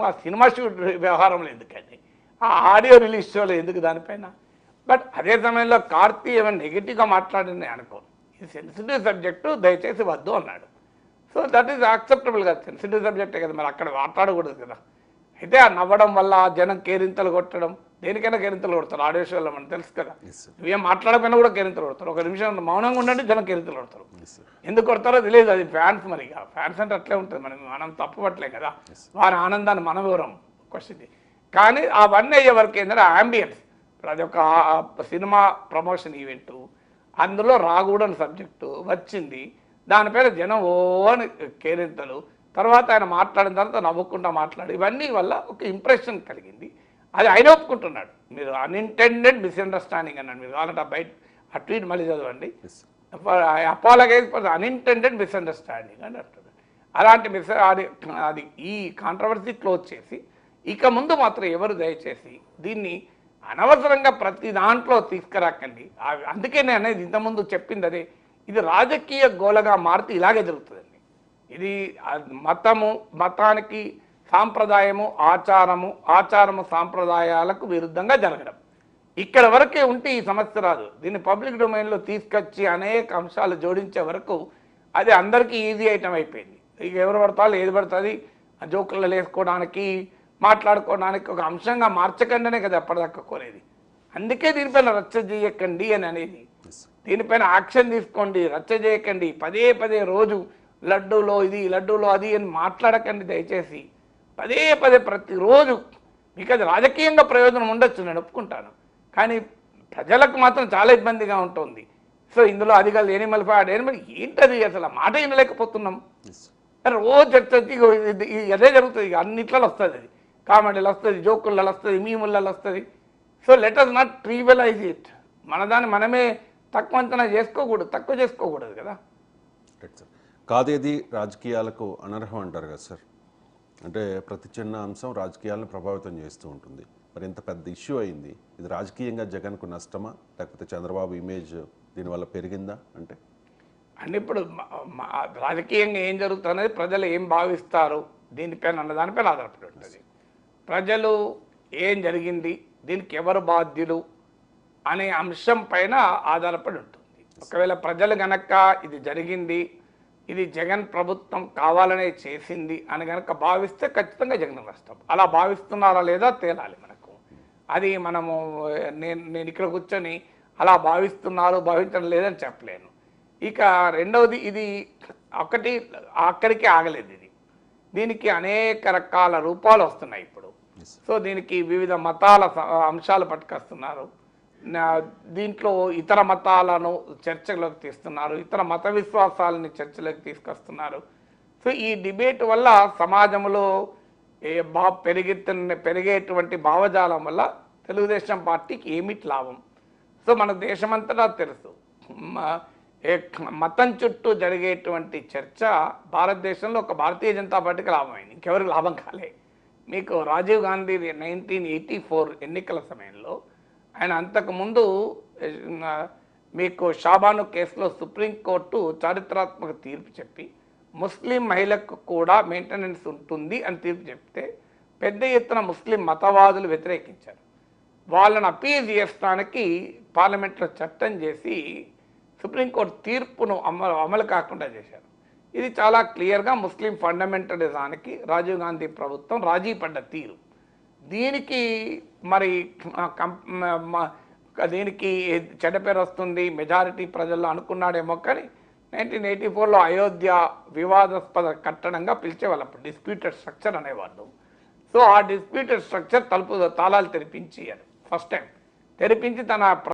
ఆ cinema shoot వ్యవహారంలో ఎందుకండి, ఆ ఆడియో రిలీజ్ షోలో ఎందుకు దానిపైన? బట్ అదే సమయంలో కార్తీ ఏమైనా నెగిటివ్గా మాట్లాడింది అనుకో, ఇది సెన్సిటివ్ సబ్జెక్టు దయచేసి వద్దు అన్నాడు. సో దట్ ఈస్ యాక్సెప్టబుల్ కదా, సెన్సిటివ్ సబ్జెక్టే కదా, మరి అక్కడ మాట్లాడకూడదు కదా. అయితే ఆ నవ్వడం వల్ల జనం కేరింతలు కొట్టడం, దేనికైనా కేరింతలు కొడతారు ఆడియో షోలో, మనకు తెలుసు కదా. నువ్వేం మాట్లాడకపోయినా కూడా కేరింతలు కొడతారు, ఒక నిమిషం మౌనంగా ఉండండి జనం కేరింతలు కొడతారు. ఎందుకు కొడతారో తెలియదు, అది ఫ్యాన్స్. మరి ఫ్యాన్స్ అంటే అట్లే ఉంటుంది, మనం తప్పు పట్టలేం కదా, వారి ఆనందాన్ని మనం వివరం క్వశ్చన్. కానీ అవన్నీ అయ్యే వరకు ఏంటంటే ఆంబియన్స్. ఇప్పుడు అది ఒక సినిమా ప్రమోషన్ ఈవెంటు, అందులో రాకూడని సబ్జెక్టు వచ్చింది, దానిపైన జనం ఓ అని కేరింతలు, తర్వాత ఆయన మాట్లాడిన తర్వాత నవ్వుకుంటా మాట్లాడి, ఇవన్నీ వల్ల ఒక ఇంప్రెషన్ కలిగింది. అది ఆయన ఒప్పుకుంటున్నాడు. మీరు అన్ఇంటెండెడ్ మిస్అండర్స్టాండింగ్ అన్నాడు. మీరు కావాలంటే బయట ఆ ట్వీట్ మళ్ళీ చదవండి. అపాలగైజ్ ఫర్ అన్ఇంటెండెడ్ మిస్అండర్స్టాండింగ్ అని అంటున్నాడు. అలాంటి అది ఈ కాంట్రవర్సీ క్లోజ్ చేసి, ఇక ముందు మాత్రం ఎవరు దయచేసి దీన్ని అనవసరంగా ప్రతి దాంట్లో తీసుకురాకండి. అందుకే నేను అనేది ఇంతకుముందు చెప్పింది అదే, ఇది రాజకీయ గోలగా మారితే ఇలాగే జరుగుతుందండి. ఇది మతానికి సాంప్రదాయము ఆచారము సాంప్రదాయాలకు విరుద్ధంగా జరగడం, ఇక్కడ వరకే ఉంటే ఈ సమస్య రాదు. దీన్ని పబ్లిక్ డొమైన్లో తీసుకొచ్చి అనేక అంశాలు జోడించే వరకు అది అందరికీ ఈజీ ఐటమ్ అయిపోయింది. ఇక ఎవరు పడతారు ఏది పడుతుంది జోకుల్లో వేసుకోవడానికి మాట్లాడుకోవడానికి ఒక అంశంగా మార్చకుండానే కదా ఎప్పటిదాకా కోరేది. అందుకే దీనిపైన రచ్చ చేయకండి అని అనేది, దీనిపైన యాక్షన్ తీసుకోండి, రచ్చ చేయకండి. పదే పదే రోజు లడ్డూలో ఇది లడ్డూలో అది అని మాట్లాడకండి దయచేసి. పదే పదే ప్రతిరోజు మీకు అది రాజకీయంగా ప్రయోజనం ఉండొచ్చు, నేను ఒప్పుకుంటాను, కానీ ప్రజలకు మాత్రం చాలా ఇబ్బందిగా ఉంటుంది. సో ఇందులో అది కాదు ఎనిమల్ ఫ్యాడ్ ఎనిమల్ ఏంటది అసలు మాట వినలేకపోతున్నాం. రోజు చర్చ అదే జరుగుతుంది, అన్నిట్లలో వస్తుంది, అది కామెడీలు వస్తుంది, జోకులలో వస్తుంది, మీములలో వస్తుంది. So let us not trivialise it. మనదాన్ని మనమే తక్కువ అంచనా తక్కువ చేసుకోకూడదు కదా. కాదేది రాజకీయాలకు అనర్హం అంటారు కదా సార్, అంటే ప్రతి చిన్న అంశం రాజకీయాలను ప్రభావితం చేస్తూ ఉంటుంది. మరి ఇంత పెద్ద ఇష్యూ అయింది, ఇది రాజకీయంగా జగన్కు నష్టమా, లేకపోతే చంద్రబాబు ఇమేజ్ దీనివల్ల పెరిగిందా? అంటే ఇప్పుడు రాజకీయంగా ఏం జరుగుతున్నది, ప్రజలు ఏం భావిస్తారు దీనిపైన అన్నదానిపైన ఆధారపడి ఉంటుంది. ప్రజలు ఏం జరిగింది, దీనికి ఎవరు బాధ్యులు అనే అంశం పైన ఆధారపడి ఉంటుంది. ఒకవేళ ప్రజలు గనక ఇది జరిగింది, ఇది జగన్ ప్రభుత్వం కావాలనే చేసింది అని కనుక భావిస్తే ఖచ్చితంగా జగన్ నష్టం. అలా భావిస్తున్నారా లేదా తేలాలి మనకు. అది నేను ఇక్కడ కూర్చొని అలా భావించడం లేదని చెప్పలేను. ఇక రెండవది, ఇది అక్కడికి ఆగలేదు. దీనికి అనేక రకాల రూపాలు వస్తున్నాయి ఇప్పుడు. సో దీనికి వివిధ మతాల అంశాలు పట్టుకొస్తున్నారు, దీంట్లో ఇతర మతాలను చర్చలోకి తీస్తున్నారు, ఇతర మత విశ్వాసాలని చర్చలోకి తీసుకొస్తున్నారు. సో ఈ డిబేట్ వల్ల సమాజంలో పెరిగేటువంటి భావజాలం వల్ల తెలుగుదేశం పార్టీకి ఏమిటి లాభం? సో మన దేశమంతటా తెలుసు, మతం చుట్టూ జరిగేటువంటి చర్చ భారతదేశంలో ఒక భారతీయ జనతా పార్టీకి లాభమైంది, ఇంకెవరికి లాభం కాలే. మీకు రాజీవ్ గాంధీ 1984 ఎన్నికల సమయంలో ఆయన అంతకుముందు మీకు షాబాను కేసులో సుప్రీంకోర్టు చారిత్రాత్మక తీర్పు చెప్పి ముస్లిం మహిళకు కూడా మెయింటెనెన్స్ ఉంటుంది అని తీర్పు చెప్తే పెద్ద ఎత్తున ముస్లిం మతవాదులు వ్యతిరేకించారు. వాళ్ళని అపీల్ చేస్తానికి పార్లమెంట్లో చట్టం చేసి సుప్రీంకోర్టు తీర్పును అమలు కాకుండా చేశారు. ఇది చాలా క్లియర్గా ముస్లిం ఫండమెంటలిజానికి రాజీవ్ గాంధీ ప్రభుత్వం రాజీ పడ్డ తీరు. దీనికి మరి దీనికి చెడ్డ పేరు వస్తుంది మెజారిటీ ప్రజల్లో అనుకున్నాడేమో, కానీ 1984లో అయోధ్య వివాదాస్పద కట్టడంగా పిలిచేవాళ్ళు, అప్పుడు డిస్ప్యూటెడ్ స్ట్రక్చర్ అనేవాళ్ళు. సో ఆ డిస్ప్యూటెడ్ స్ట్రక్చర్ తాళాలు తెరిపించి ఫస్ట్ టైం తెరిపించి తన